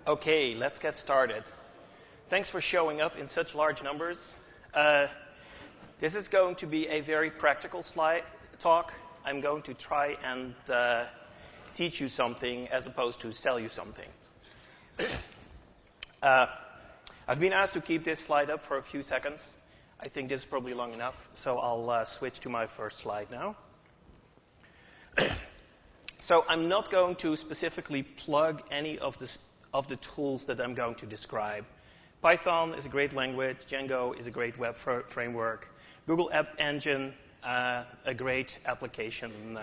Okay, let's get started. Thanks for showing up in such large numbers. This is going to be a very practical talk. I'm going to try and teach you something as opposed to sell you something. I've been asked to keep this slide up for a few seconds. I think this is probably long enough, so I'll switch to my first slide now. So I'm not going to specifically plug any of the tools that I'm going to describe. Python is a great language. Django is a great web framework. Google App Engine, a great application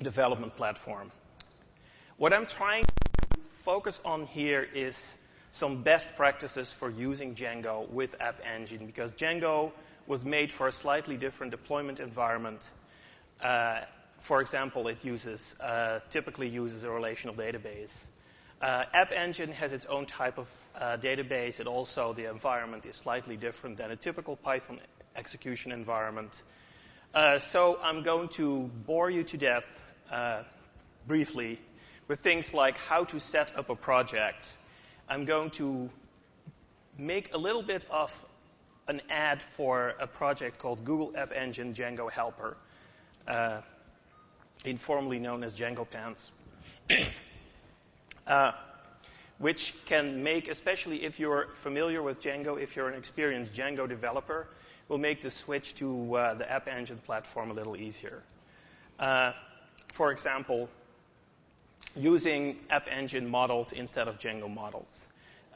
development platform. What I'm trying to focus on here is some best practices for using Django with App Engine, because Django was made for a slightly different deployment environment. For example, it typically uses a relational database. App Engine has its own type of database. The environment is slightly different than a typical Python execution environment. So I'm going to bore you to death briefly with things like how to set up a project. I'm going to make a little bit of an ad for a project called Google App Engine Django Helper, informally known as Django Pants. Which can make, especially if you're familiar with Django, if you're an experienced Django developer, will make the switch to the App Engine platform a little easier. For example, using App Engine models instead of Django models.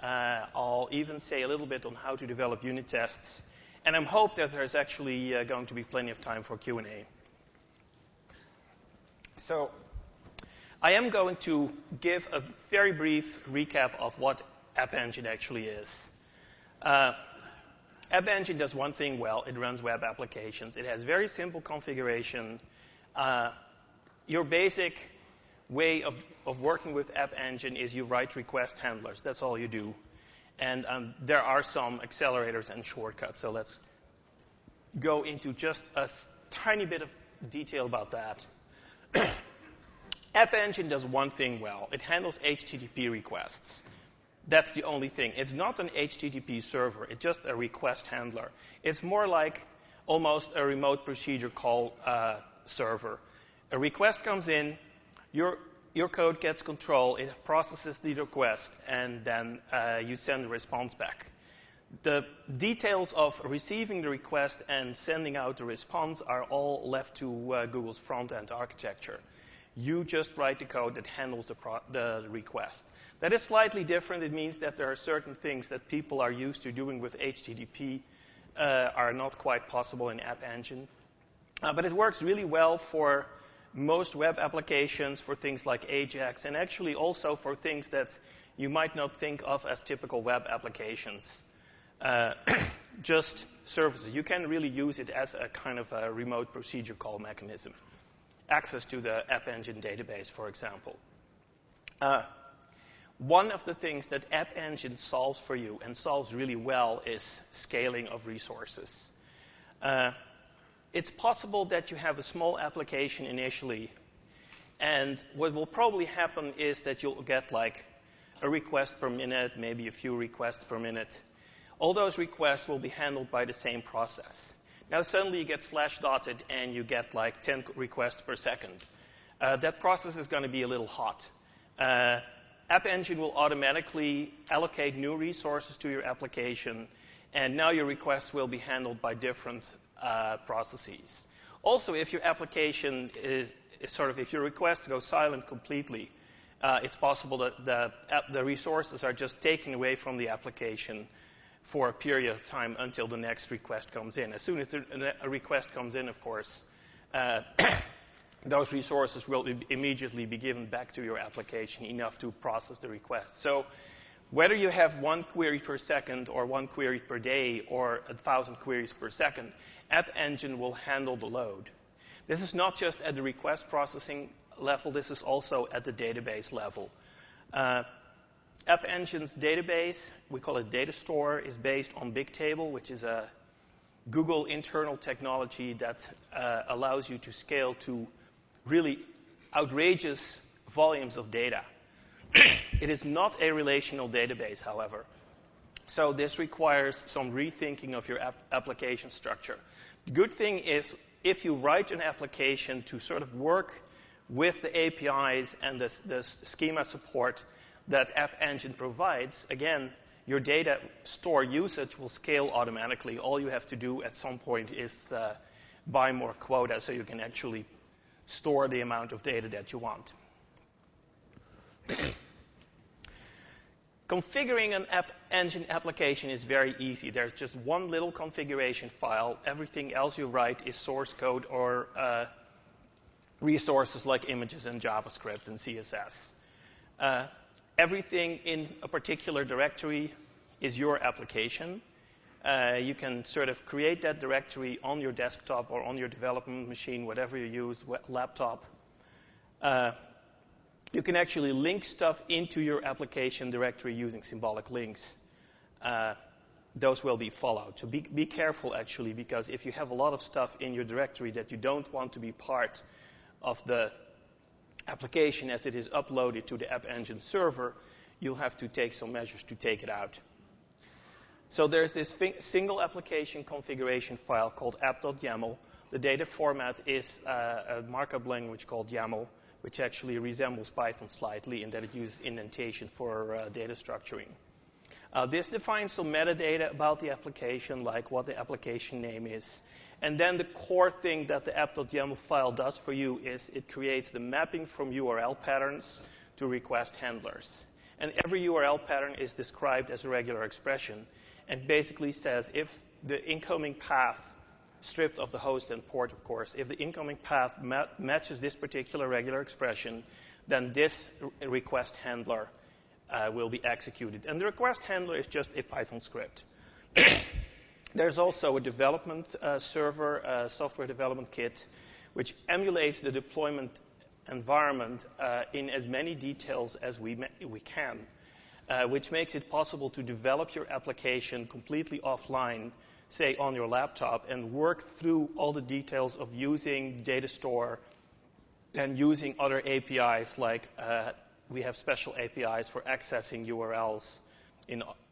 I'll even say a little bit on how to develop unit tests, and I hope that there's actually going to be plenty of time for Q&A. So I am going to give a very brief recap of what App Engine actually is. App Engine does one thing well. It runs web applications. It has very simple configuration. Your basic way of working with App Engine is you write request handlers. That's all you do. And there are some accelerators and shortcuts. So let's go into just a tiny bit of detail about that. App Engine does one thing well. It handles HTTP requests. That's the only thing. It's not an HTTP server. It's just a request handler. It's more like almost a remote procedure call server. A request comes in, your code gets control, it processes the request, and then you send a response back. The details of receiving the request and sending out the response are all left to Google's front-end architecture. You just write the code that handles the request. That is slightly different. It means that there are certain things that people are used to doing with HTTP are not quite possible in App Engine. But it works really well for most web applications, for things like Ajax, and actually also for things that you might not think of as typical web applications. Just services. You can really use it as a kind of a remote procedure call mechanism. Access to the App Engine database, for example. One of the things that App Engine solves for you, and solves really well, is scaling of resources. It's possible that you have a small application initially, and what will probably happen is that you'll get like a request per minute, maybe a few requests per minute. All those requests will be handled by the same process. Now suddenly you get /dotted and you get like 10 requests per second. That process is going to be a little hot. App Engine will automatically allocate new resources to your application, and now your requests will be handled by different processes. Also, if your application is if your requests go silent completely, it's possible that the resources are just taken away from the application for a period of time until the next request comes in. As soon as a request comes in, of course, those resources will immediately be given back to your application, enough to process the request. So whether you have one query per second or one query per day or 1,000 queries per second, App Engine will handle the load. This is not just at the request processing level. This is also at the database level. App Engine's database, we call it datastore, is based on Bigtable, which is a Google internal technology that allows you to scale to really outrageous volumes of data. It is not a relational database, however. So this requires some rethinking of your application structure. The good thing is, if you write an application to sort of work with the APIs and the schema support that App Engine provides, again, your data store usage will scale automatically. All you have to do at some point is buy more quota so you can actually store the amount of data that you want. Configuring an App Engine application is very easy. There's just one little configuration file. Everything else you write is source code or resources like images and JavaScript and CSS. Everything in a particular directory is your application. You can sort of create that directory on your desktop or on your development machine, whatever you use, laptop. You can actually link stuff into your application directory using symbolic links. Those will be followed. So be careful, actually, because if you have a lot of stuff in your directory that you don't want to be part of the application as it is uploaded to the App Engine server, you'll have to take some measures to take it out. So there's this single application configuration file called app.yaml. The data format is a markup language called YAML, which actually resembles Python slightly in that it uses indentation for data structuring. This defines some metadata about the application, like what the application name is. And then the core thing that the app.yaml file does for you is it creates the mapping from URL patterns to request handlers. And every URL pattern is described as a regular expression and basically says if the incoming path, stripped of the host and port, of course, if the incoming path matches this particular regular expression, then this request handler will be executed. And the request handler is just a Python script. There's also a development server, a software development kit, which emulates the deployment environment in as many details as we can, which makes it possible to develop your application completely offline, say on your laptop, and work through all the details of using datastore and using other APIs, like we have special APIs for accessing URLs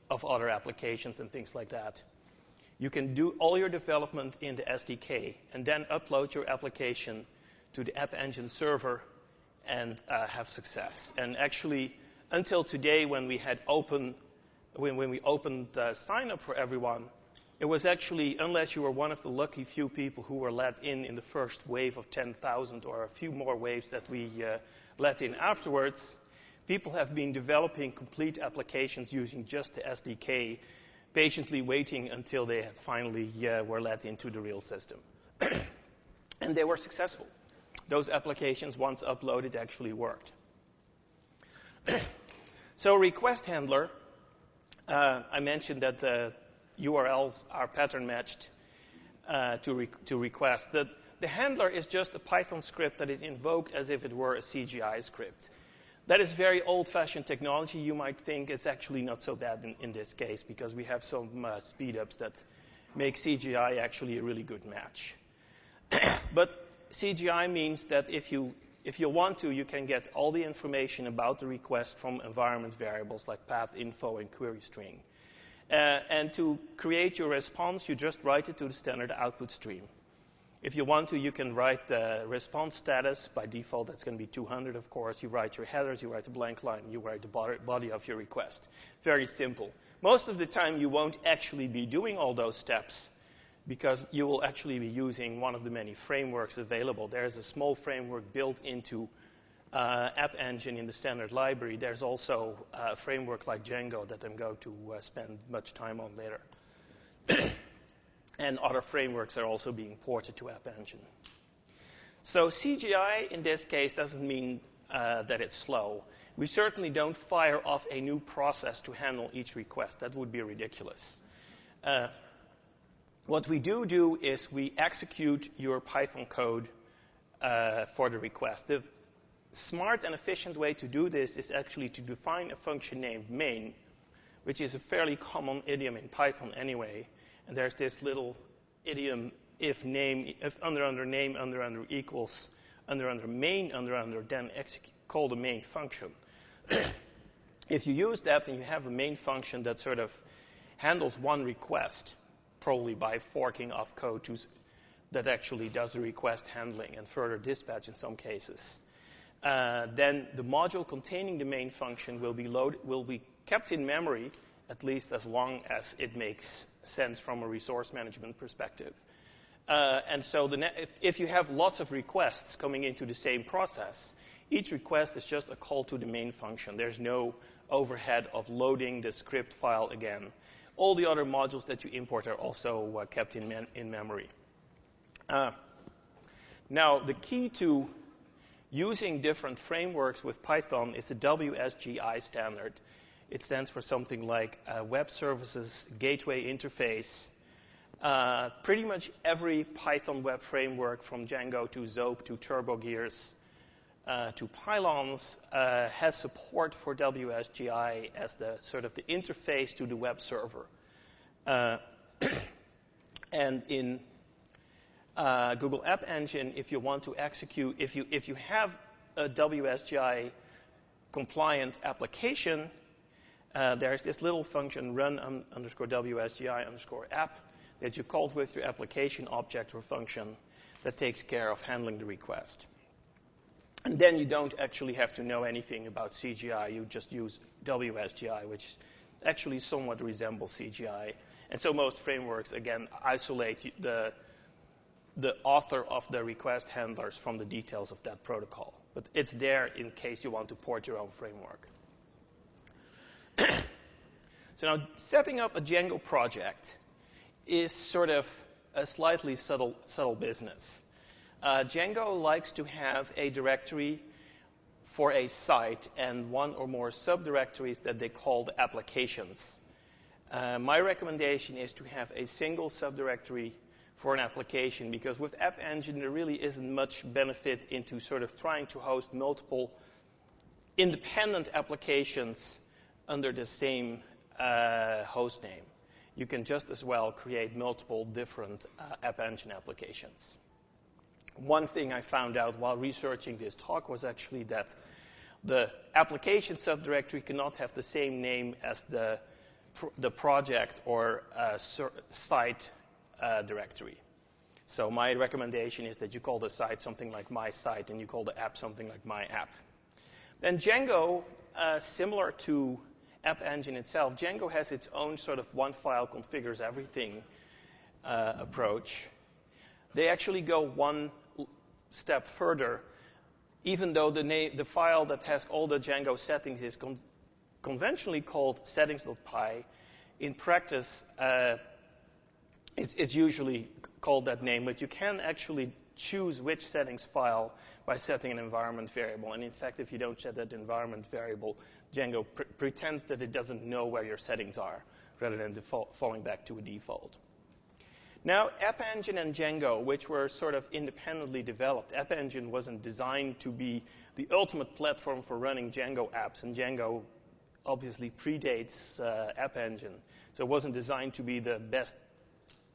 of other applications and things like that. You can do all your development in the SDK and then upload your application to the App Engine server and have success. And actually, until today, when we opened sign up for everyone, it was actually, unless you were one of the lucky few people who were let in the first wave of 10,000 or a few more waves that we let in afterwards, people have been developing complete applications using just the SDK, patiently waiting until they had finally were let into the real system. And they were successful. Those applications, once uploaded, actually worked. So request handler, I mentioned that the URLs are pattern matched to request. The handler is just a Python script that is invoked as if it were a CGI script. That is very old-fashioned technology. You might think it's actually not so bad in this case because we have some speed-ups that make CGI actually a really good match. But CGI means that if you want to, you can get all the information about the request from environment variables like path info and query string. And to create your response, you just write it to the standard output stream. If you want to, you can write the response status. By default, that's going to be 200, of course. You write your headers, you write a blank line, you write the body of your request. Very simple. Most of the time, you won't actually be doing all those steps because you will actually be using one of the many frameworks available. There's a small framework built into App Engine in the standard library. There's also a framework like Django that I'm going to spend much time on later. And other frameworks are also being ported to App Engine. So CGI, in this case, doesn't mean that it's slow. We certainly don't fire off a new process to handle each request. That would be ridiculous. What we do is we execute your Python code for the request. The smart and efficient way to do this is actually to define a function named main, which is a fairly common idiom in Python anyway. And there's this little idiom, if name, if under name, under equals, under main, under, then call the main function. If you use that, then you have a main function that sort of handles one request, probably by forking off code that actually does the request handling and further dispatch in some cases. Then the module containing the main function will be kept in memory at least as long as it makes sense from a resource management perspective. And so if you have lots of requests coming into the same process, each request is just a call to the main function. There's no overhead of loading the script file again. All the other modules that you import are also kept in memory. Now, the key to using different frameworks with Python is the WSGI standard. It stands for something like Web Services Gateway Interface. Pretty much every Python web framework, from Django to Zope to TurboGears to Pylons, has support for WSGI as the sort of the interface to the web server. And in Google App Engine, if you want to execute, if you have a WSGI compliant application, there's this little function run_WSGI_app that you called with your application object or function that takes care of handling the request. And then you don't actually have to know anything about CGI. You just use WSGI, which actually somewhat resembles CGI. And so most frameworks, again, isolate the author of the request handlers from the details of that protocol. But it's there in case you want to port your own framework. So now, setting up a Django project is sort of a slightly subtle business. Django likes to have a directory for a site and one or more subdirectories that they call the applications. My recommendation is to have a single subdirectory for an application, because with App Engine there really isn't much benefit into sort of trying to host multiple independent applications under the same host name. You can just as well create multiple different App Engine applications. One thing I found out while researching this talk was actually that the application subdirectory cannot have the same name as the project or site directory. So my recommendation is that you call the site something like my site and you call the app something like my app. Then Django, similar to App Engine itself, Django has its own sort of one file configures everything approach. They actually go one step further. Even though the file that has all the Django settings is conventionally called settings.py, in practice it's usually called that name, but you can actually choose which settings file by setting an environment variable. And in fact, if you don't set that environment variable, Django pretends that it doesn't know where your settings are, rather than falling back to a default. Now, App Engine and Django, which were sort of independently developed, App Engine wasn't designed to be the ultimate platform for running Django apps, and Django obviously predates App Engine, so it wasn't designed to be the best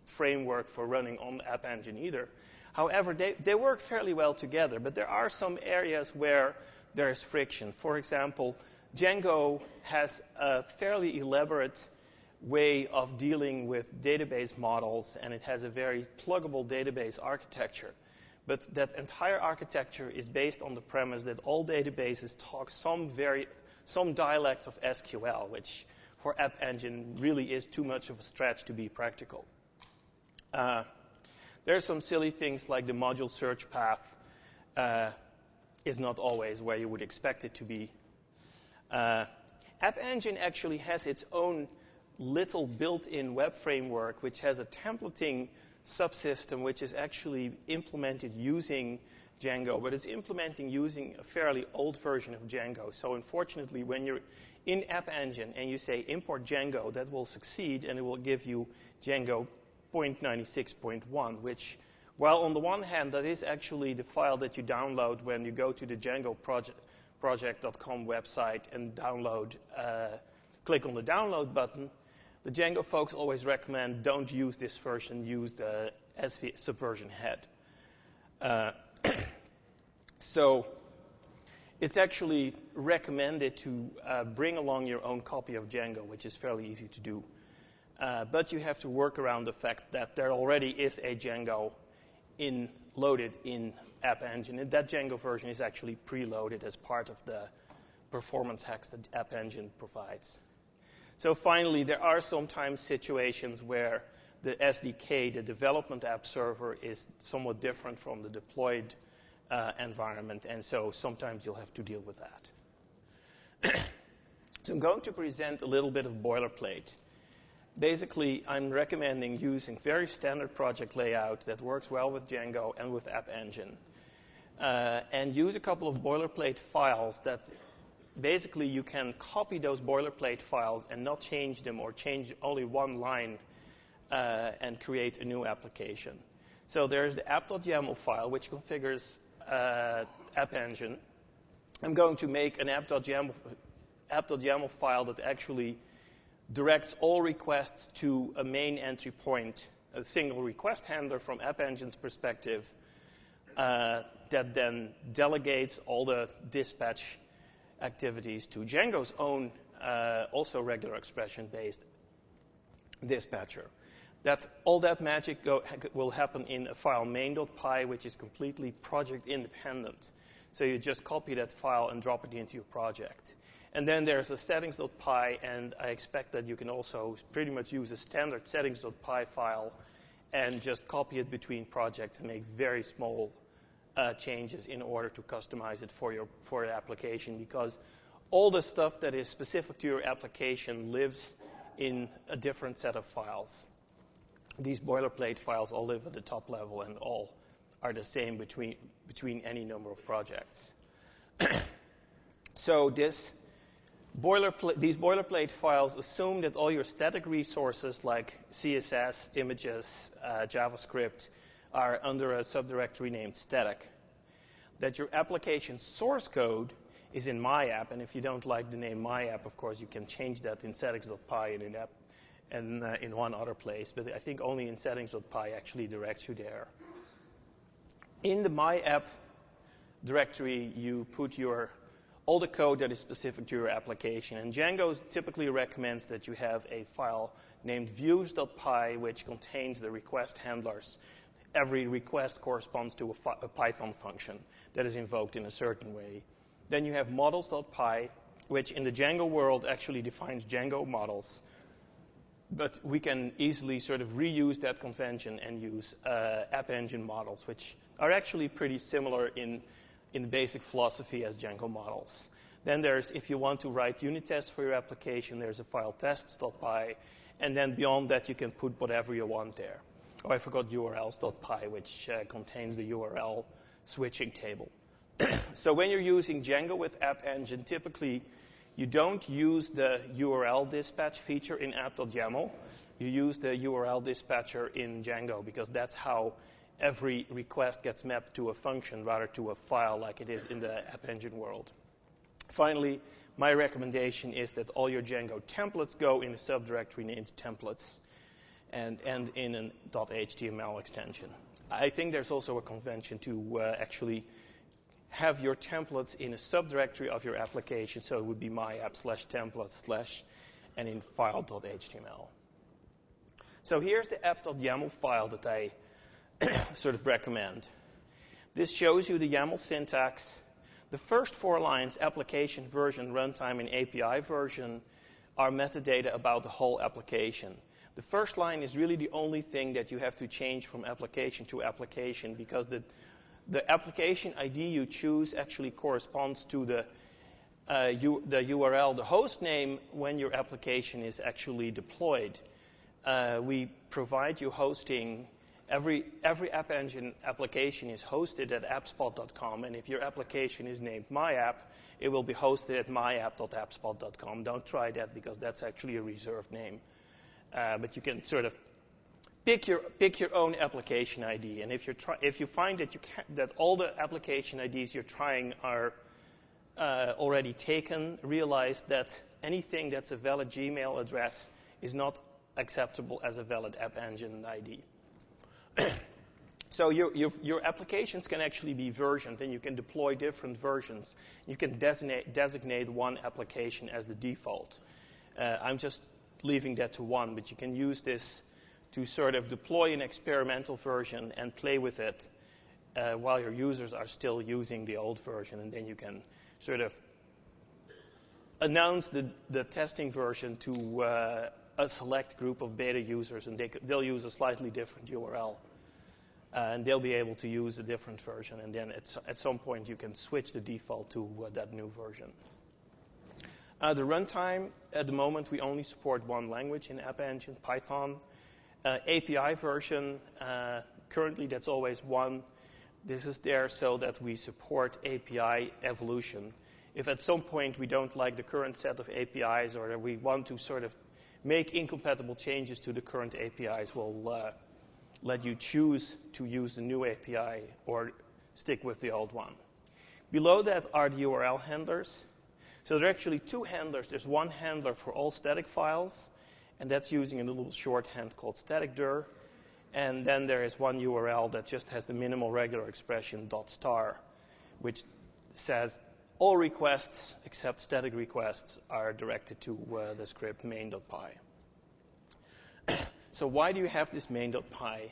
framework for running on App Engine either. However, they work fairly well together, but there are some areas where there is friction. For example, Django has a fairly elaborate way of dealing with database models, and it has a very pluggable database architecture. But that entire architecture is based on the premise that all databases talk some dialect of SQL, which for App Engine really is too much of a stretch to be practical. There are some silly things like the module search path is not always where you would expect it to be. App Engine actually has its own little built-in web framework, which has a templating subsystem, which is actually implemented using Django, but it's implementing using a fairly old version of Django. So unfortunately, when you're in App Engine and you say import Django, that will succeed, and it will give you Django 0.96.1, which, while on the one hand, that is actually the file that you download when you go to the Django project.com website and click on the download button, the Django folks always recommend don't use this version, use the subversion head. So it's actually recommended to bring along your own copy of Django, which is fairly easy to do. But you have to work around the fact that there already is a Django loaded in App Engine, and that Django version is actually preloaded as part of the performance hacks that App Engine provides. So finally, there are sometimes situations where the SDK, the development app server, is somewhat different from the deployed environment, and so sometimes you'll have to deal with that. So I'm going to present a little bit of boilerplate. Basically, I'm recommending using very standard project layout that works well with Django and with App Engine. And use a couple of boilerplate files that basically you can copy those boilerplate files and not change them, or change only one line and create a new application. So there's the app.yaml file, which configures App Engine. I'm going to make an app.yaml file that actually directs all requests to a main entry point, a single request handler from App Engine's perspective, that then delegates all the dispatch activities to Django's own, also regular expression-based dispatcher. All that magic will happen in a file main.py, which is completely project independent. So you just copy that file and drop it into your project. And then there's a settings.py, and I expect that you can also pretty much use a standard settings.py file and just copy it between projects and make very small changes in order to customize it for your application, because all the stuff that is specific to your application lives in a different set of files. These boilerplate files all live at the top level and all are the same between any number of projects. So these boilerplate files assume that all your static resources like CSS, images, JavaScript are under a subdirectory named static. That your application source code is in my-app, and if you don't like the name my-app, of course, you can change that in settings.py and in app and in one other place, but I think only in settings.py actually directs you there. In the my-app directory, you put all the code that is specific to your application, and Django typically recommends that you have a file named views.py, which contains the request handlers. Every request corresponds to a Python function that is invoked in a certain way. Then you have models.py, which in the Django world actually defines Django models. But we can easily sort of reuse that convention and use App Engine models, which are actually pretty similar in basic philosophy as Django models. Then there's, if you want to write unit tests for your application, there's a file tests.py. And then beyond that, you can put whatever you want there. Oh, I forgot urls.py, which contains the URL switching table. So when you're using Django with App Engine, typically you don't use the URL dispatch feature in app.yaml. You use the URL dispatcher in Django, because that's how every request gets mapped to a function rather to a file like it is in the App Engine world. Finally, my recommendation is that all your Django templates go in a subdirectory named templates and end in an .html extension. I think there's also a convention to actually have your templates in a subdirectory of your application, so it would be myapp/templates/ and in file.html. So here's the app.yaml file that I sort of recommend. This shows you the YAML syntax. The first 4 lines, application version, runtime, and API version, are metadata about the whole application. The first line is really the only thing that you have to change from application to application, because the application ID you choose actually corresponds to the URL, the host name, when your application is actually deployed. We provide you hosting. Every App Engine application is hosted at appspot.com, and if your application is named myapp, it will be hosted at myapp.appspot.com. Don't try that, because that's actually a reserved name. But you can sort of pick your own application ID, and if you find that all the application IDs you're trying are already taken, realize that anything that's a valid Gmail address is not acceptable as a valid App Engine ID. So your applications can actually be versioned, and you can deploy different versions. You can designate one application as the default. I'm just leaving that to one, but you can use this to sort of deploy an experimental version and play with it while your users are still using the old version, and then you can sort of announce the testing version to a select group of beta users, and they'll use a slightly different URL. And they'll be able to use a different version, and then at some point you can switch the default to that new version. The runtime, at the moment, we only support one language in App Engine, Python. API version, currently that's always 1. This is there so that we support API evolution. If at some point we don't like the current set of APIs, or we want to sort of make incompatible changes to the current APIs, we'll let you choose to use the new API or stick with the old one. Below that are the URL handlers. So there are actually 2 handlers. There's one handler for all static files, and that's using a little shorthand called static_dir. And then there is one URL that just has the minimal regular expression .star, which says all requests except static requests are directed to the script main.py. So why do you have this main.py?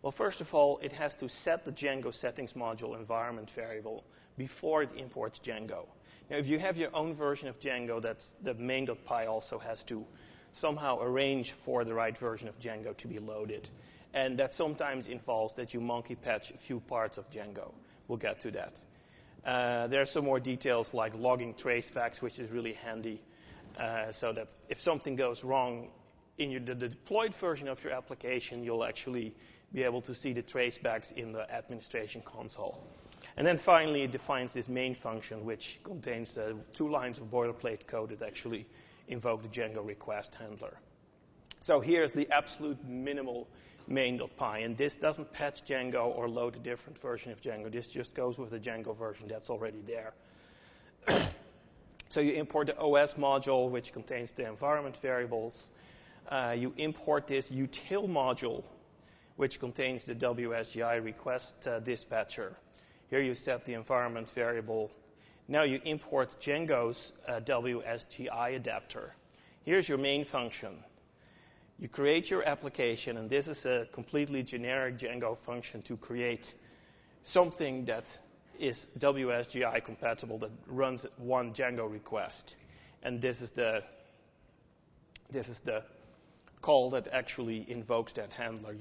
Well, first of all, it has to set the Django settings module environment variable before it imports Django. Now, if you have your own version of Django, the main.py also has to somehow arrange for the right version of Django to be loaded. And that sometimes involves that you monkey patch a few parts of Django. We'll get to that. There are some more details like logging tracebacks, which is really handy, so that if something goes wrong in the deployed version of your application, you'll actually be able to see the tracebacks in the administration console. And then finally, it defines this main function, which contains 2 lines of boilerplate code that actually invoke the Django request handler. So here's the absolute minimal main.py, and this doesn't patch Django or load a different version of Django. This just goes with the Django version that's already there. So you import the OS module, which contains the environment variables. You import this util module, which contains the WSGI request dispatcher. Here you set the environment variable. Now you import Django's WSGI adapter. Here's your main function. You create your application, and this is a completely generic Django function to create something that is WSGI compatible, that runs one Django request. And this is the call that actually invokes that handler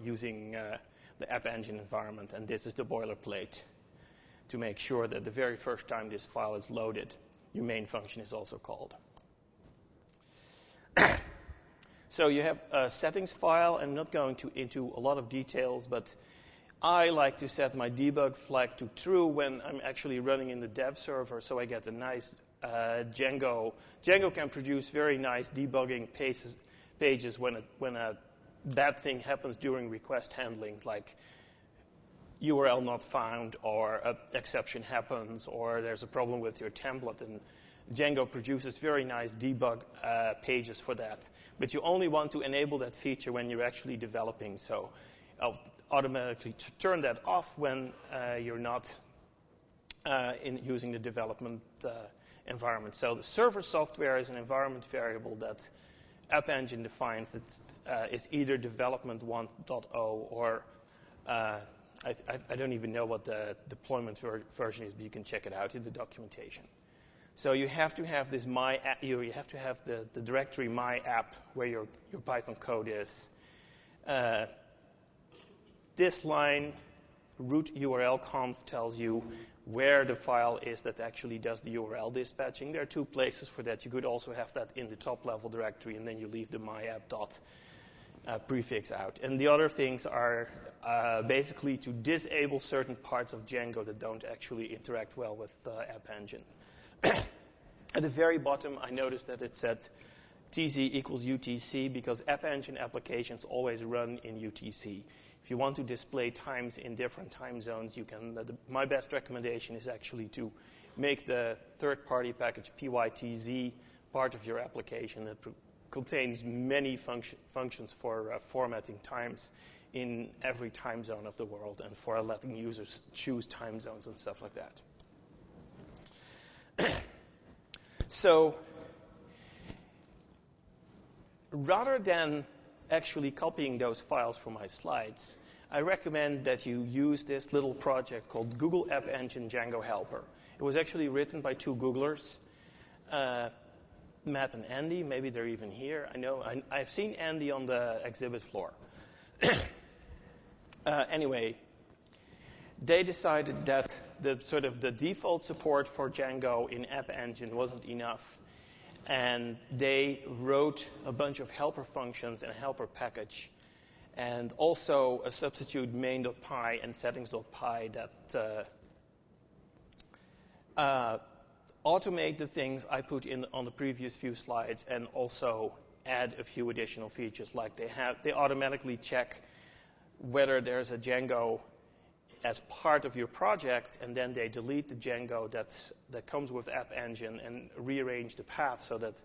using the App Engine environment. And this is the boilerplate to make sure that the very first time this file is loaded, your main function is also called. So you have a settings file. I'm not going into a lot of details, but I like to set my debug flag to true when I'm actually running in the dev server, so I get a nice Django. Django can produce very nice debugging pages when a bad thing happens during request handling, like URL not found, or an exception happens, or there's a problem with your template, and Django produces very nice debug pages for that. But you only want to enable that feature when you're actually developing, so I'll automatically turn that off when you're not using the development environment. So the server software is an environment variable that App Engine defines that is either development 1.0 or I don't even know what the deployment version is, but you can check it out in the documentation. So you have to have this my app, you have to have the directory my app where your Python code is. This line, root URL conf, tells you where the file is that actually does the URL dispatching. There are 2 places for that. You could also have that in the top level directory, and then you leave the myapp dot prefix out. And the other things are basically to disable certain parts of Django that don't actually interact well with App Engine. At the very bottom, I noticed that it said TZ equals UTC because App Engine applications always run in UTC. If you want to display times in different time zones, you can. My best recommendation is actually to make the third-party package pytz part of your application that contains many functions for formatting times in every time zone of the world and for letting users choose time zones and stuff like that. So rather than actually copying those files from my slides, I recommend that you use this little project called Google App Engine Django Helper. It was actually written by two Googlers, Matt and Andy. Maybe they're even here. I've seen Andy on the exhibit floor. Anyway, they decided that the default support for Django in App Engine wasn't enough, and they wrote a bunch of helper functions and a helper package, and also a substitute main.py and settings.py that automate the things I put in on the previous few slides, and also add a few additional features, like they automatically check whether there's a Django as part of your project, and then they delete the Django that comes with App Engine and rearrange the path so that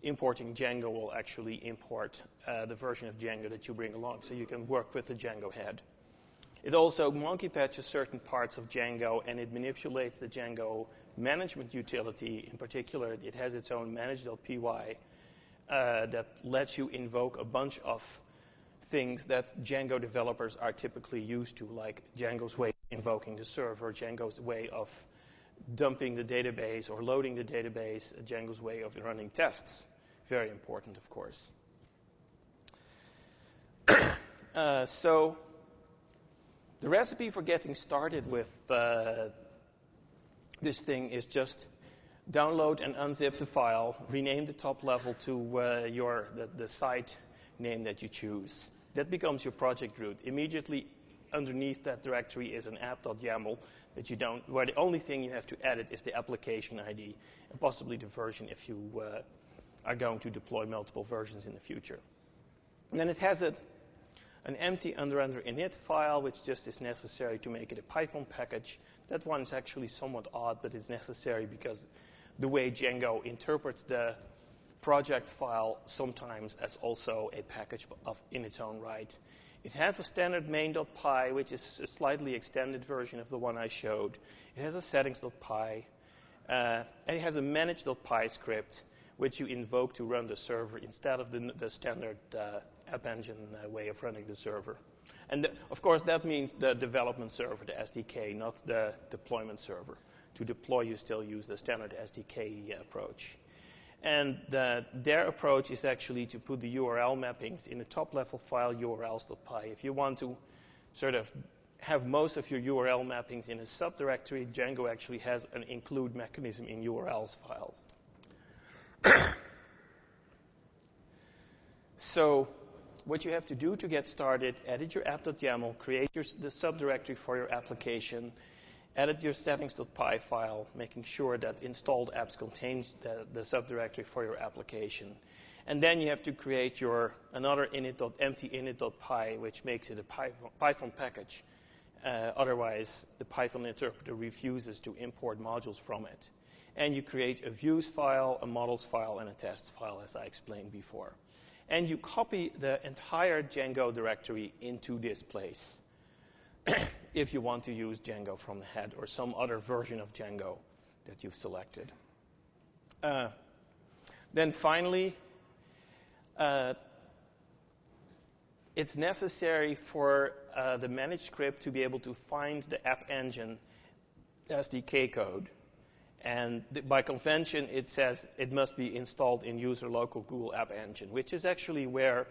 importing Django will actually import the version of Django that you bring along, so you can work with the Django head. It also monkey patches certain parts of Django, and it manipulates the Django management utility. In particular, it has its own manage.py that lets you invoke a bunch of things that Django developers are typically used to, like Django's way of invoking the server, Django's way of dumping the database or loading the database, Django's way of running tests. Very important, of course. So the recipe for getting started with this thing is just download and unzip the file, rename the top level to the site name that you choose. That becomes your project root. Immediately underneath that directory is an app.yaml where the only thing you have to edit is the application ID and possibly the version if you are going to deploy multiple versions in the future. And then it has an empty under init file, which just is necessary to make it a Python package. That one is actually somewhat odd, but it's necessary because the way Django interprets the project file sometimes as also a package in its own right. It has a standard main.py, which is a slightly extended version of the one I showed. It has a settings.py, and it has a manage.py script, which you invoke to run the server instead of the standard App Engine way of running the server. And of course, that means the development server, the SDK, not the deployment server. To deploy, you still use the standard SDK approach. And their approach is actually to put the URL mappings in the top-level file urls.py. If you want to sort of have most of your URL mappings in a subdirectory, Django actually has an include mechanism in URLs files. So what you have to do to get started, edit your app.yaml, create the subdirectory for your application, edit your settings.py file, making sure that installed apps contains the subdirectory for your application. And then you have to create another empty init.py, which makes it a Python package. Otherwise, the Python interpreter refuses to import modules from it. And you create a views file, a models file, and a tests file, as I explained before. And you copy the entire Django directory into this place if you want to use Django from the head or some other version of Django that you've selected. Then finally, it's necessary for the managed script to be able to find the App Engine SDK code. And by convention, it says it must be installed in user local Google App Engine, which is actually where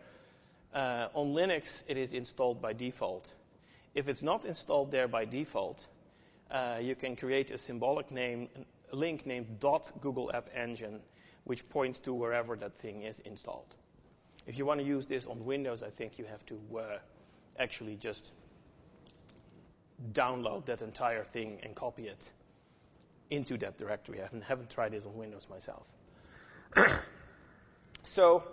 on Linux it is installed by default. If it's not installed there by default, you can create a symbolic link named .Google App Engine, which points to wherever that thing is installed. If you want to use this on Windows, I think you have to actually just download that entire thing and copy it into that directory. I haven't tried this on Windows myself. So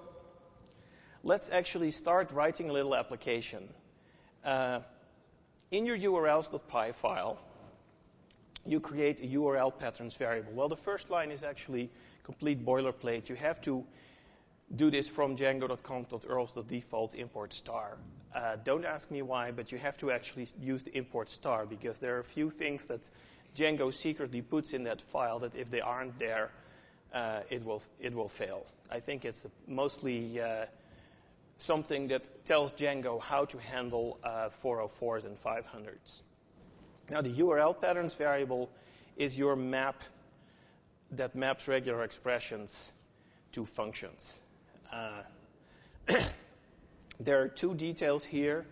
let's actually start writing a little application. In your urls.py file, you create a URL patterns variable. Well, the first line is actually complete boilerplate. You have to do this from django.const.urls.default import star. Don't ask me why, but you have to actually use the import star because there are a few things that Django secretly puts in that file that if they aren't there, it will fail. I think it's mostly something that tells Django how to handle 404s and 500s. Now the URL patterns variable is your map that maps regular expressions to functions. There are two details here.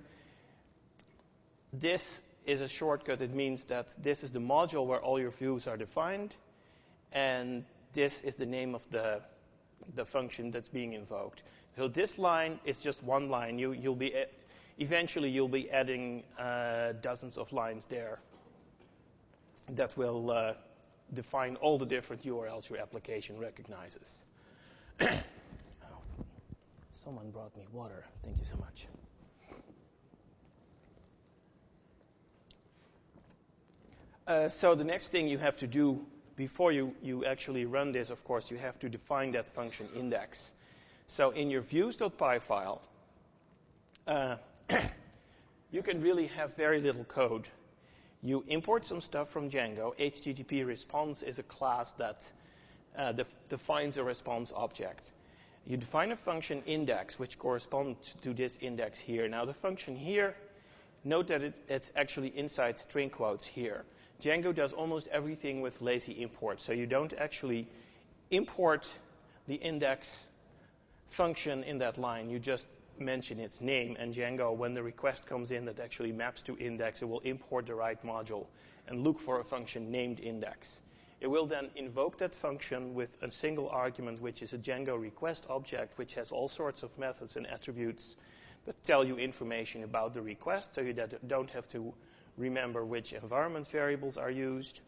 This is a shortcut. It means that this is the module where all your views are defined, and this is the name of the function that's being invoked. So this line is just one line. Eventually you'll be adding dozens of lines there that will define all the different URLs your application recognizes. Someone brought me water. Thank you so much. So the next thing you have to do before you actually run this, of course, you have to define that function index. So in your views.py file, you can really have very little code. You import some stuff from Django. HTTP response is a class that defines a response object. You define a function index, which corresponds to this index here. Now the function here, note that it's actually inside string quotes here. Django does almost everything with lazy import, so you don't actually import the index function in that line. You just mention its name, and Django, when the request comes in that actually maps to index, it will import the right module and look for a function named index. It will then invoke that function with a single argument, which is a Django request object, which has all sorts of methods and attributes that tell you information about the request, so you don't have to remember which environment variables are used.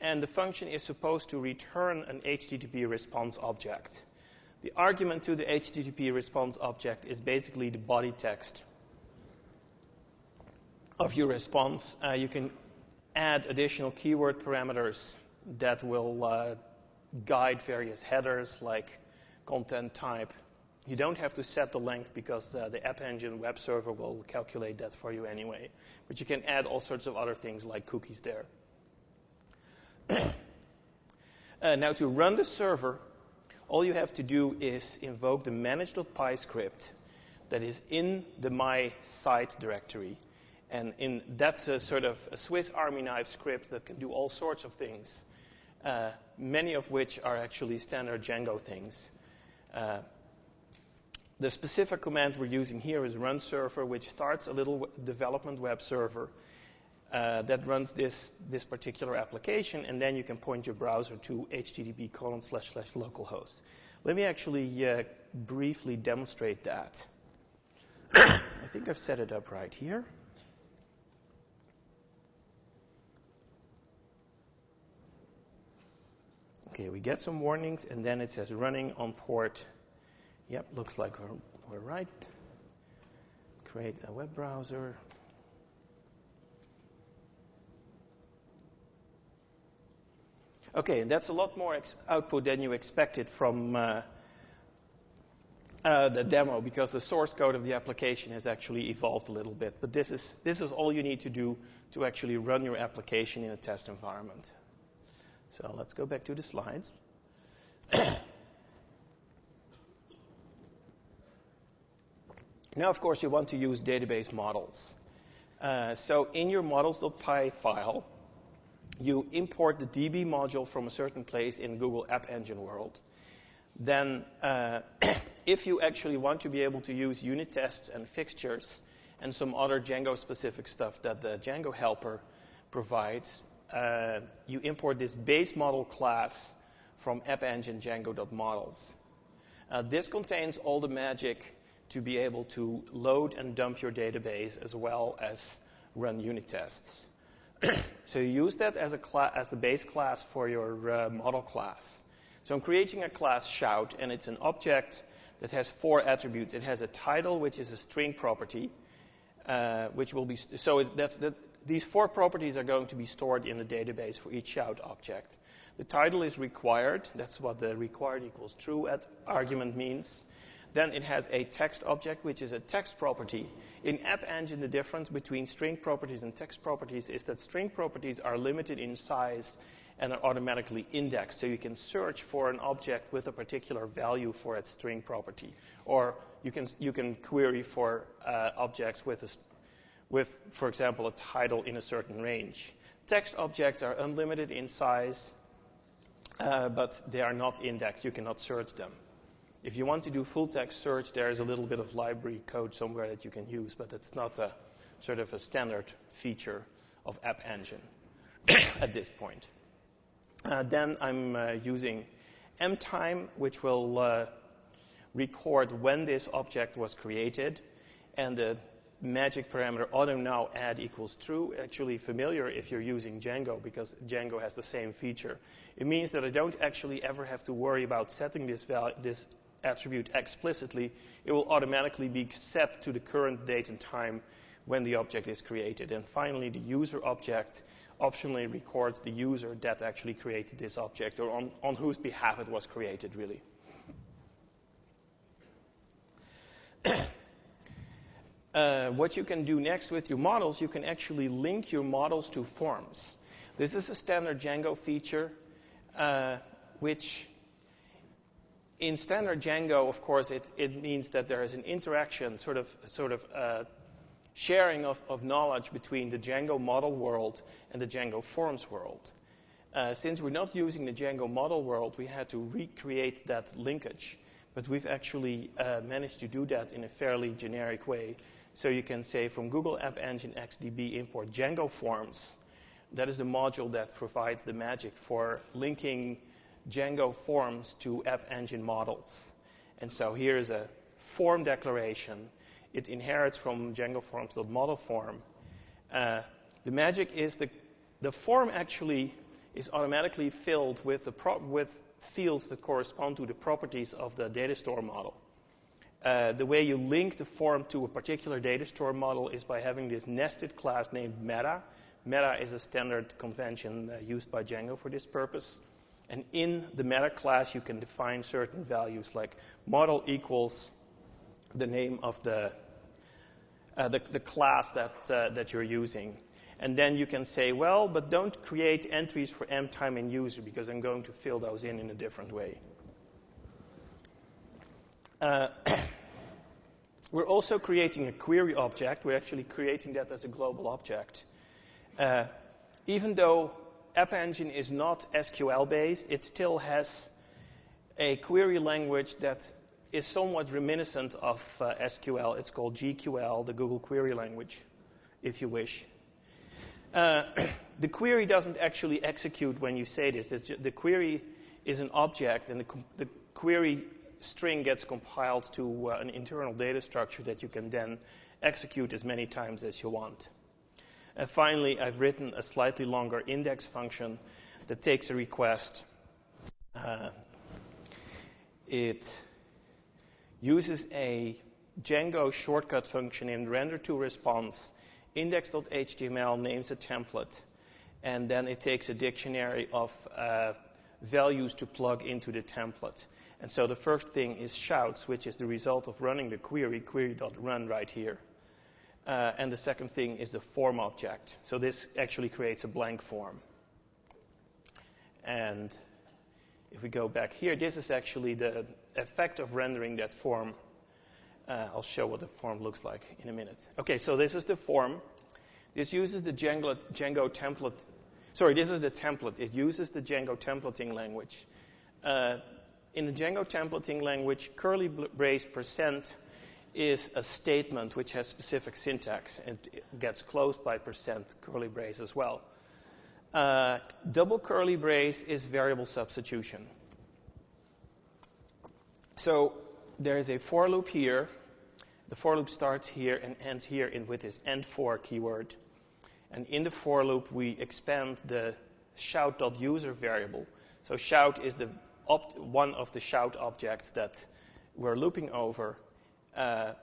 And the function is supposed to return an HTTP response object. The argument to the HTTP response object is basically the body text of your response. You can add additional keyword parameters that will guide various headers like content type. You don't have to set the length because the App Engine web server will calculate that for you anyway. But you can add all sorts of other things like cookies there. Now to run the server, all you have to do is invoke the manage.py script that is in the my site directory. And that's a sort of a Swiss Army knife script that can do all sorts of things, many of which are actually standard Django things. The specific command we're using here is run server, which starts a little development web server that runs this particular application, and then you can point your browser to http://localhost. Let me actually briefly demonstrate that. I think I've set it up right here. Okay, we get some warnings, and then it says running on port. Yep, looks like we're right. Create a web browser. Okay, and that's a lot more output than you expected from the demo, because the source code of the application has actually evolved a little bit. But this is all you need to do to actually run your application in a test environment. So let's go back to the slides. Now, of course, you want to use database models. So in your models.py file, you import the DB module from a certain place in Google App Engine world. Then, if you actually want to be able to use unit tests and fixtures and some other Django-specific stuff that the Django helper provides, you import this base model class from App Engine Django.models. This contains all the magic to be able to load and dump your database as well as run unit tests. So you use that as the base class for your model class. So I'm creating a class shout, and it's an object that has 4 attributes. It has a title, which is a string property, which will be these 4 properties are going to be stored in the database for each shout object. The title is required. That's what the required equals true argument means. Then it has a text object, which is a text property. In App Engine, the difference between string properties and text properties is that string properties are limited in size and are automatically indexed. So you can search for an object with a particular value for its string property. Or you can query for objects with, for example, a title in a certain range. Text objects are unlimited in size, but they are not indexed. You cannot search them. If you want to do full text search, there is a little bit of library code somewhere that you can use, but it's not a sort of a standard feature of App Engine at this point. Then I'm using mtime, which will record when this object was created, and the magic parameter auto_now_add equals true. Actually familiar if you're using Django, because Django has the same feature. It means that I don't actually ever have to worry about setting this attribute explicitly. It will automatically be set to the current date and time when the object is created. And finally, the user object optionally records the user that actually created this object, or on whose behalf it was created, really. What you can do next with your models, you can actually link your models to forms. This is a standard Django feature, which in standard Django, of course, it means that there is an interaction, sort of sharing of knowledge between the Django model world and the Django forms world. Since we're not using the Django model world, we had to recreate that linkage. But we've actually managed to do that in a fairly generic way. So you can say from Google App Engine XDB import Django forms. That is the module that provides the magic for linking Django forms to App Engine models. And so here is a form declaration. It inherits from Django forms.modelForm. The magic is the form actually is automatically filled with fields that correspond to the properties of the datastore model. The way you link the form to a particular datastore model is by having this nested class named meta. Meta is a standard convention used by Django for this purpose. And in the meta class, you can define certain values like model equals the name of the class that you're using. And then you can say, well, but don't create entries for mtime and user because I'm going to fill those in a different way. We're also creating a query object. We're actually creating that as a global object. Even though App Engine is not SQL-based, it still has a query language that is somewhat reminiscent of SQL. It's called GQL, the Google Query Language, if you wish. The query doesn't actually execute when you say this. The query is an object, and the query string gets compiled to an internal data structure that you can then execute as many times as you want. And finally, I've written a slightly longer index function that takes a request. It uses a Django shortcut function in render-to-response. Index.html names a template, and then it takes a dictionary of values to plug into the template. And so the first thing is shouts, which is the result of running the query.run right here. And the second thing is the form object. So this actually creates a blank form. And if we go back here, this is actually the effect of rendering that form. I'll show what the form looks like in a minute. Okay, so this is the form. This uses the Django template. Sorry, this is the template. It uses the Django templating language. In the Django templating language, curly brace % is a statement which has specific syntax, and it gets closed by % curly brace as well. Double curly brace is variable substitution. So there is a for loop here. The for loop starts here and ends here with this end_for keyword. And in the for loop, we expand the shout.user variable. So shout is one of the shout objects that we're looping over.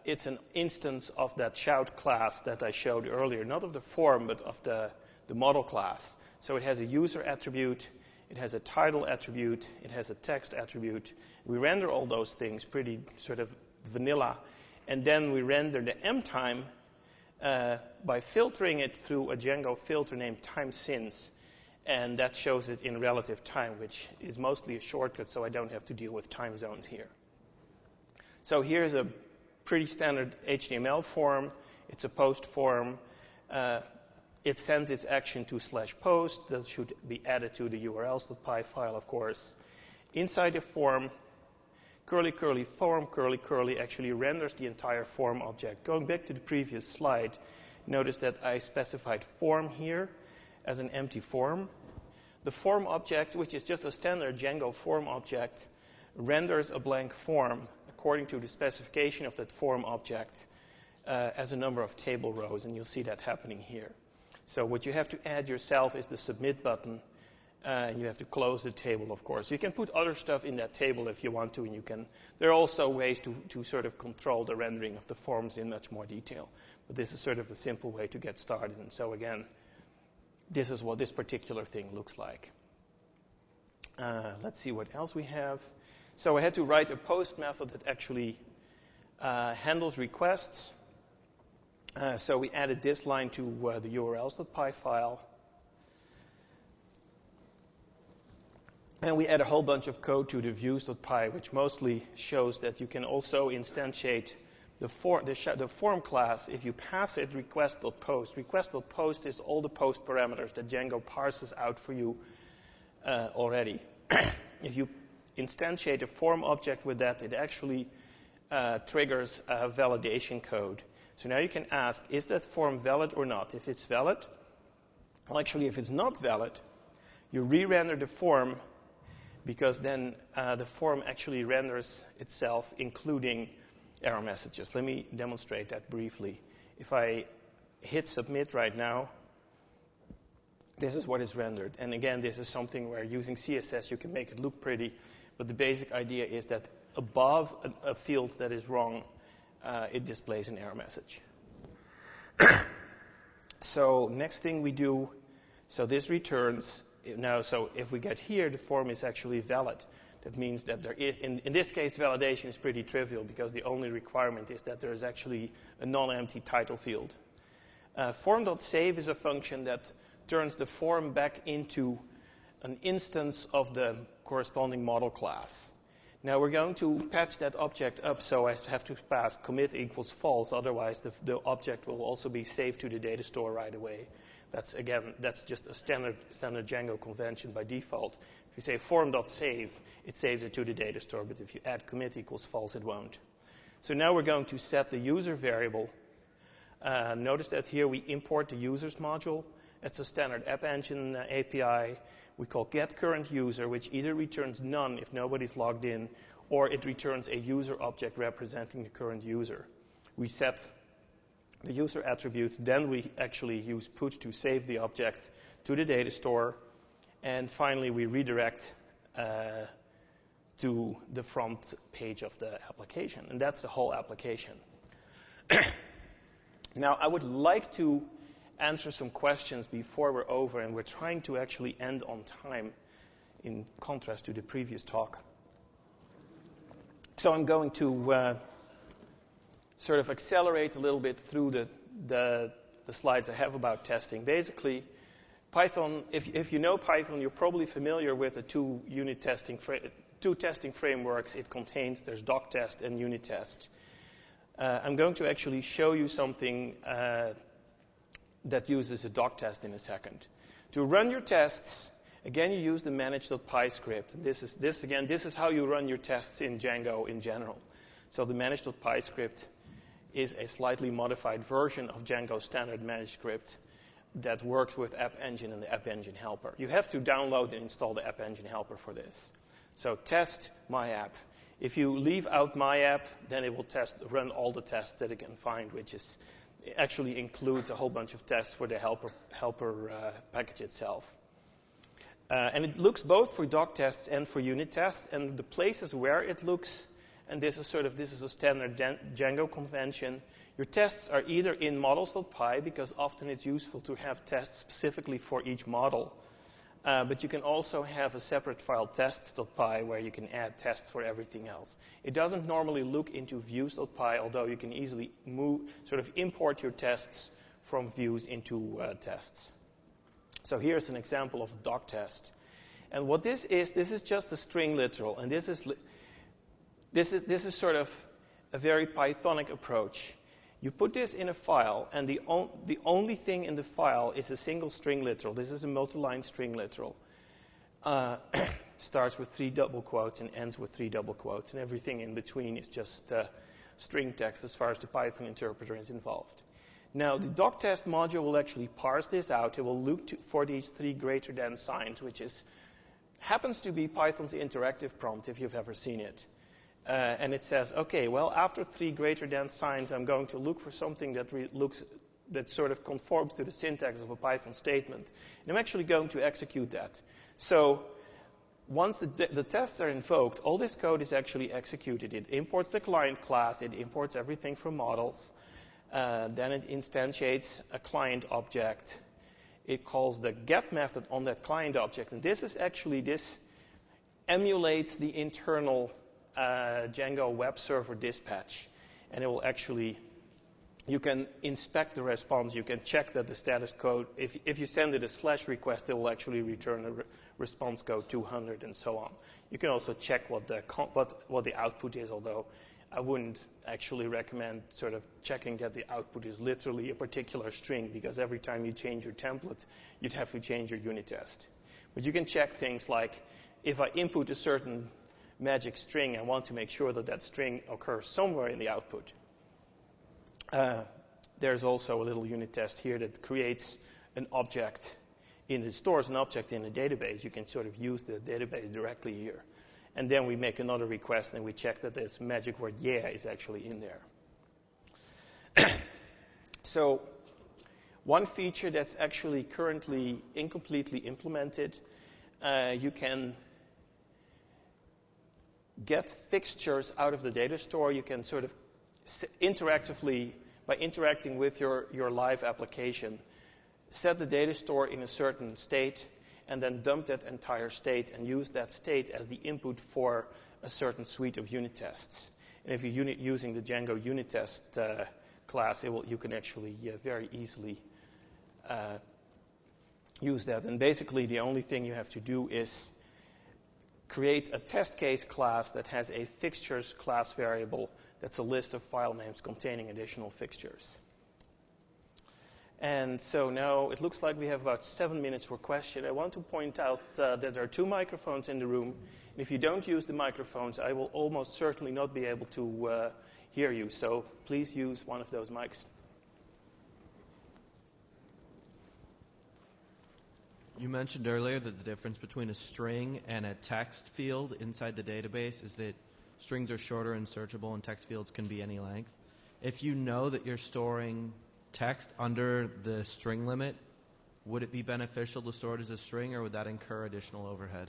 It's an instance of that shout class that I showed earlier, not of the form, but of the model class. So it has a user attribute, it has a title attribute, it has a text attribute. We render all those things pretty sort of vanilla, and then we render the M time by filtering it through a Django filter named timeSince, and that shows it in relative time, which is mostly a shortcut, so I don't have to deal with time zones here. So here's a pretty standard HTML form. It's a post form. It sends its action to /post. That should be added to the urls.py file, of course. Inside the form, curly curly form, curly curly actually renders the entire form object. Going back to the previous slide, notice that I specified form here as an empty form. The form object, which is just a standard Django form object, renders a blank form according to the specification of that form object as a number of table rows, and you'll see that happening here. So what you have to add yourself is the submit button. You have to close the table, of course. You can put other stuff in that table if you want to, and you can. There are also ways to sort of control the rendering of the forms in much more detail. But this is sort of a simple way to get started. And so again, this is what this particular thing looks like. Let's see what else we have. So I had to write a post method that actually handles requests. So we added this line to the urls.py file. And we add a whole bunch of code to the views.py, which mostly shows that you can also instantiate the form class if you pass it request.post. Request.post is all the post parameters that Django parses out for you already. If you instantiate a form object with that, it actually triggers a validation code. So now you can ask, is that form valid or not? If it's valid, well, actually, if it's not valid, you re-render the form, because then the form actually renders itself, including error messages. Let me demonstrate that briefly. If I hit submit right now, this is what is rendered. And again, this is something where using CSS you can make it look pretty, but the basic idea is that above a field that is wrong, it displays an error message. So next thing we do, so this returns. Now, so if we get here, the form is actually valid. That means that there is, in this case, validation is pretty trivial because the only requirement is that there is actually a non-empty title field. Form.save is a function that turns the form back into an instance of the corresponding model class. Now we're going to patch that object up, so I have to pass commit equals false, otherwise the object will also be saved to the data store right away. That's just a standard Django convention by default. If you say form.save, it saves it to the data store, but if you add commit equals false, it won't. So now we're going to set the user variable. Notice that here we import the users module. It's a standard App Engine API. We call getCurrentUser, which either returns none if nobody's logged in, or it returns a user object representing the current user. We set the user attributes, then we actually use put to save the object to the data store, and finally we redirect to the front page of the application, and that's the whole application. Now I would like to answer some questions before we're over, and we're trying to actually end on time in contrast to the previous talk. So I'm going to sort of accelerate a little bit through the slides I have about testing. Basically, Python, if you know Python, you're probably familiar with the two testing frameworks it contains. There's doctest and unit test. I'm going to actually show you something that uses a doctest in a second. To run your tests, again, you use the manage.py script. This is how you run your tests in Django in general. So the manage.py script is a slightly modified version of Django standard manage script that works with App Engine and the App Engine helper. You have to download and install the App Engine helper for this. So test my app. If you leave out my app, then it will run all the tests that it can find, which actually includes a whole bunch of tests for the helper package itself. And it looks both for doc tests and for unit tests, and the places where it looks, and this is a standard Django convention. Your tests are either in models.py, because often it's useful to have tests specifically for each model. But you can also have a separate file, tests.py, where you can add tests for everything else. It doesn't normally look into views.py, although you can easily import your tests from views into tests. So here's an example of a doc test. And what this is just a string literal, and this is sort of a very Pythonic approach. You put this in a file, and the only thing in the file is a single string literal. This is a multi-line string literal. Starts with 3 double quotes and ends with 3 double quotes, and everything in between is just string text as far as the Python interpreter is involved. Now, the doc test module will actually parse this out. It will look for these 3 greater than signs, which happens to be Python's interactive prompt, if you've ever seen it. And it says, okay, well, after 3 greater than signs, I'm going to look for something that sort of conforms to the syntax of a Python statement. And I'm actually going to execute that. So once the tests are invoked, all this code is actually executed. It imports the client class. It imports everything from models. Then it instantiates a client object. It calls the get method on that client object. And this emulates the internal Django web server dispatch. And it will actually, you can inspect the response. You can check that the status code, if you send it a / request, it will actually return a response code 200 and so on. You can also check what the output is, although I wouldn't actually recommend sort of checking that the output is literally a particular string, because every time you change your template, you'd have to change your unit test. But you can check things like, if I input a certain magic string, I want to make sure that string occurs somewhere in the output. There's also a little unit test here that creates an object, stores an object in a database. You can sort of use the database directly here. And then we make another request, and we check that this magic word yeah is actually in there. So one feature that's actually currently incompletely implemented, you can get fixtures out of the data store. You can sort of interactively, by interacting with your live application, set the data store in a certain state, and then dump that entire state and use that state as the input for a certain suite of unit tests. And if you're using the Django unit test class, you can actually very easily use that. And basically, the only thing you have to do is create a test case class that has a fixtures class variable that's a list of file names containing additional fixtures. And so now it looks like we have about 7 minutes for question. I want to point out that there are 2 microphones in the room. And if you don't use the microphones, I will almost certainly not be able to hear you. So please use one of those mics. You mentioned earlier that the difference between a string and a text field inside the database is that strings are shorter and searchable, and text fields can be any length. If you know that you're storing text under the string limit, would it be beneficial to store it as a string, or would that incur additional overhead?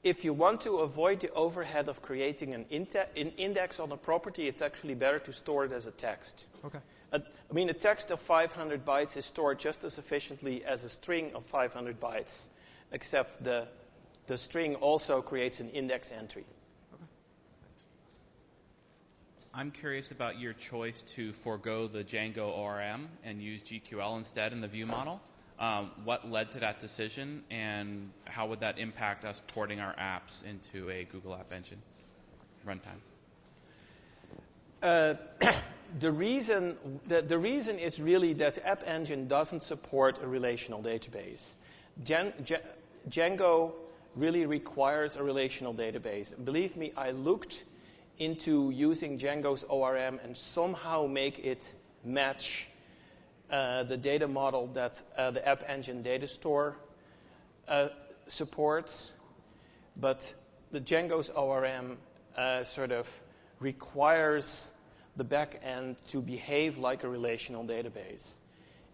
If you want to avoid the overhead of creating an index on a property, it's actually better to store it as a text. Okay. A text of 500 bytes is stored just as efficiently as a string of 500 bytes, except the string also creates an index entry. I'm curious about your choice to forego the Django ORM and use GQL instead in the view model. What led to that decision, and how would that impact us porting our apps into a Google App Engine runtime? The reason is really that App Engine doesn't support a relational database. Django really requires a relational database. Believe me, I looked into using Django's ORM and somehow make it match the data model that the App Engine data store supports, but the Django's ORM sort of requires the back end to behave like a relational database,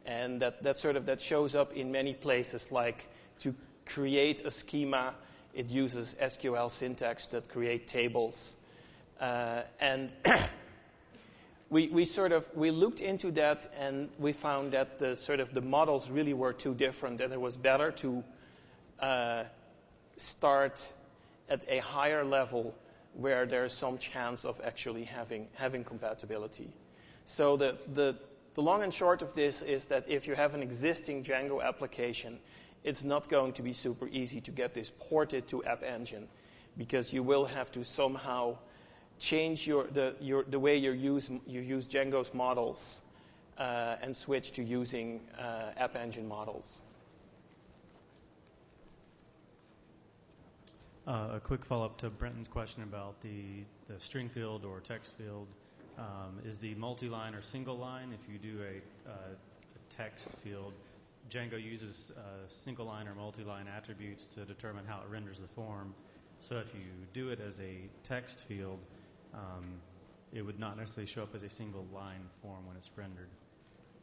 and that shows up in many places. Like to create a schema, it uses SQL syntax that create tables. And we looked into that, and we found that the models really were too different, and it was better to start at a higher level where there's some chance of actually having compatibility. So the long and short of this is that if you have an existing Django application, it's not going to be super easy to get this ported to App Engine, because you will have to somehow change the way you use Django's models and switch to using App Engine models. A quick follow-up to Brenton's question about the string field or text field. Is the multi-line or single line? If you do a text field, Django uses single line or multi-line attributes to determine how it renders the form. So if you do it as a text field, it would not necessarily show up as a single line form when it's rendered,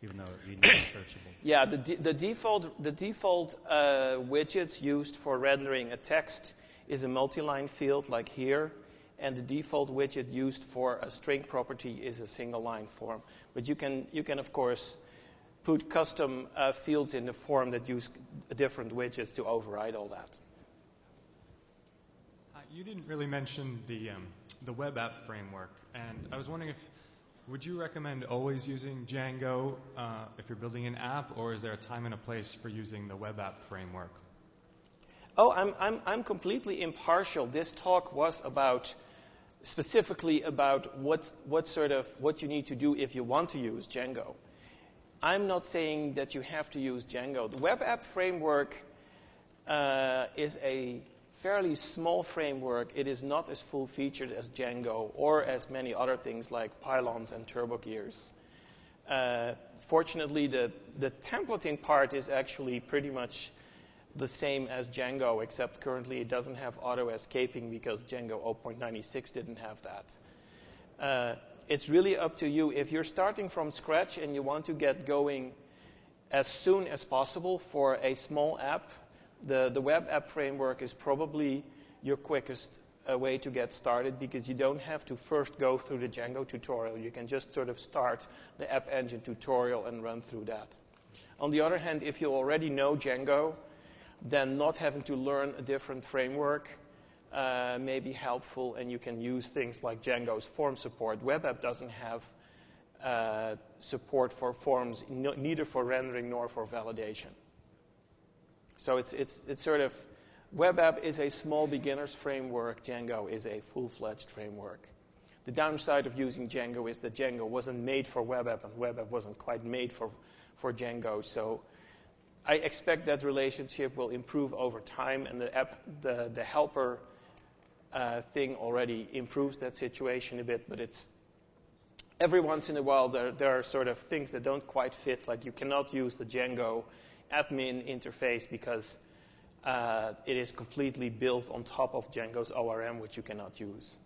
even though it would be non-searchable. Yeah, the default widgets used for rendering a text is a multi-line field like here, and the default widget used for a string property is a single line form. But you can of course put custom fields in the form that use different widgets to override all that. You didn't really mention the web app framework, and I was wondering would you recommend always using Django if you're building an app, or is there a time and a place for using the web app framework? Oh, I'm completely impartial. This talk was specifically about what you need to do if you want to use Django. I'm not saying that you have to use Django. The web app framework is a fairly small framework. It is not as full-featured as Django or as many other things like pylons and turbo gears. Fortunately, the templating part is actually pretty much the same as Django, except currently it doesn't have auto-escaping because Django 0.96 didn't have that. It's really up to you. If you're starting from scratch and you want to get going as soon as possible for a small app, the web app framework is probably your quickest way to get started, because you don't have to first go through the Django tutorial. You can just sort of start the App Engine tutorial and run through that. On the other hand, if you already know Django, then not having to learn a different framework may be helpful, and you can use things like Django's form support. Web app doesn't have support for forms, neither for rendering nor for validation. So it's sort of, web app is a small beginner's framework. Django is a full-fledged framework. The downside of using Django is that Django wasn't made for web app, and web app wasn't quite made for Django. So I expect that relationship will improve over time, and the helper thing already improves that situation a bit. But it's every once in a while there are sort of things that don't quite fit. Like you cannot use the Django admin interface because it is completely built on top of Django's ORM, which you cannot use.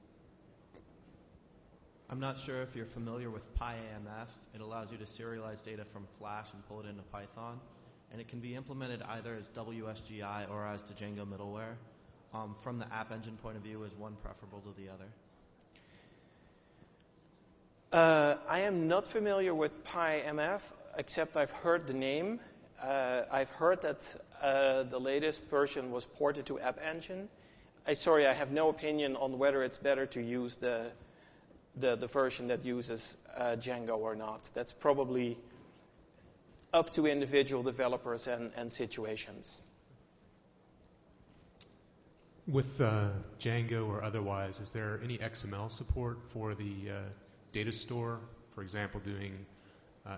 I'm not sure if you're familiar with PyAMF. It allows you to serialize data from Flash and pull it into Python. And it can be implemented either as WSGI or as the Django middleware. From the App Engine point of view, is one preferable to the other? I am not familiar with PyMF, except I've heard the name. I've heard that the latest version was ported to App Engine. I have no opinion on whether it's better to use the version that uses Django or not. That's probably up to individual developers and situations. With Django or otherwise, is there any XML support for the data store? For example, doing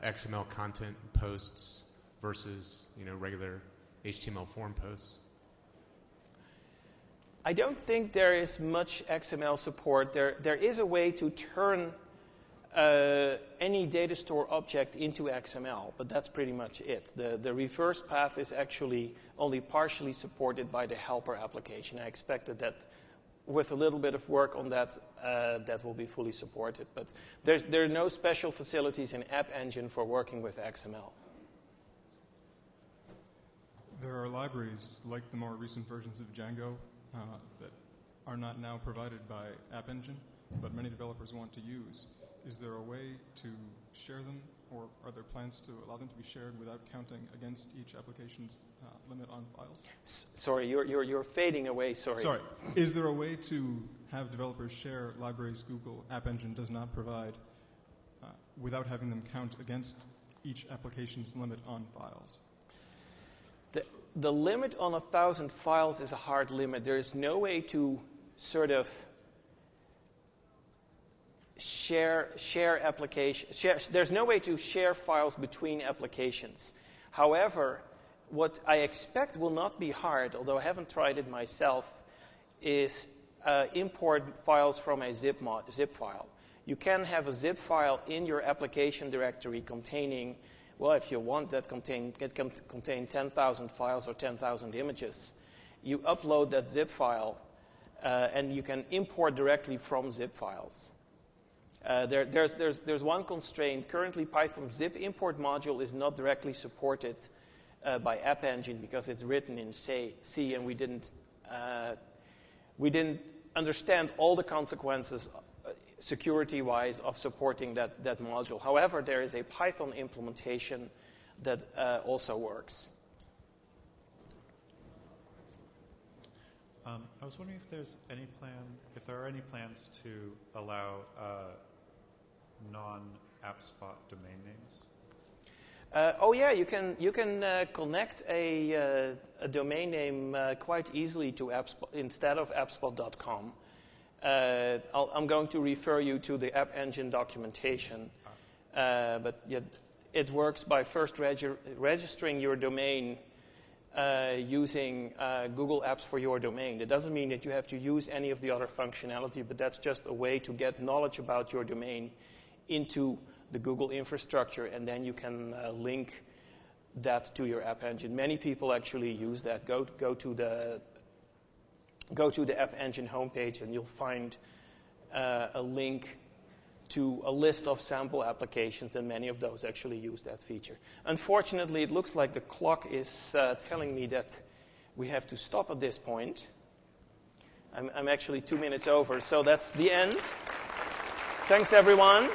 XML content posts versus regular HTML form posts? I don't think there is much XML support. There is a way to turn any data store object into XML, but that's pretty much it. The reverse path is actually only partially supported by the helper application. I expect that with a little bit of work on that, that will be fully supported. But there are no special facilities in App Engine for working with XML. There are libraries like the more recent versions of Django that are not now provided by App Engine. but many developers want to use. Is there a way to share them, or are there plans to allow them to be shared without counting against each application's limit on files? Sorry, you're fading away. Sorry. Is there a way to have developers share libraries Google App Engine does not provide without having them count against each application's limit on files? The limit on 1,000 files is a hard limit. There is no way to sort of there's no way to share files between applications. However, what I expect will not be hard, although I haven't tried it myself, is import files from a zip file. You can have a zip file in your application directory containing, well, if you want that it can contain 10,000 files or 10,000 images. You upload that zip file, and you can import directly from zip files. There's one constraint. Currently, Python's zip import module is not directly supported by App Engine because it's written in C, and we didn't understand all the consequences security-wise of supporting that module. However, there is a Python implementation that also works. I was wondering if there are any plans to allow non-AppSpot domain names. You can connect a domain name quite easily to AppSpot instead of appspot.com. I'm going to refer you to the App Engine documentation, but it works by first registering your domain using Google Apps for your domain. It doesn't mean that you have to use any of the other functionality, but that's just a way to get knowledge about your domain into the Google infrastructure, and then you can link that to your App Engine. Many people actually use that. Go to the App Engine homepage, and you'll find a link to a list of sample applications, and many of those actually use that feature. Unfortunately, it looks like the clock is telling me that we have to stop at this point. I'm actually 2 minutes over, so that's the end. Thanks, everyone.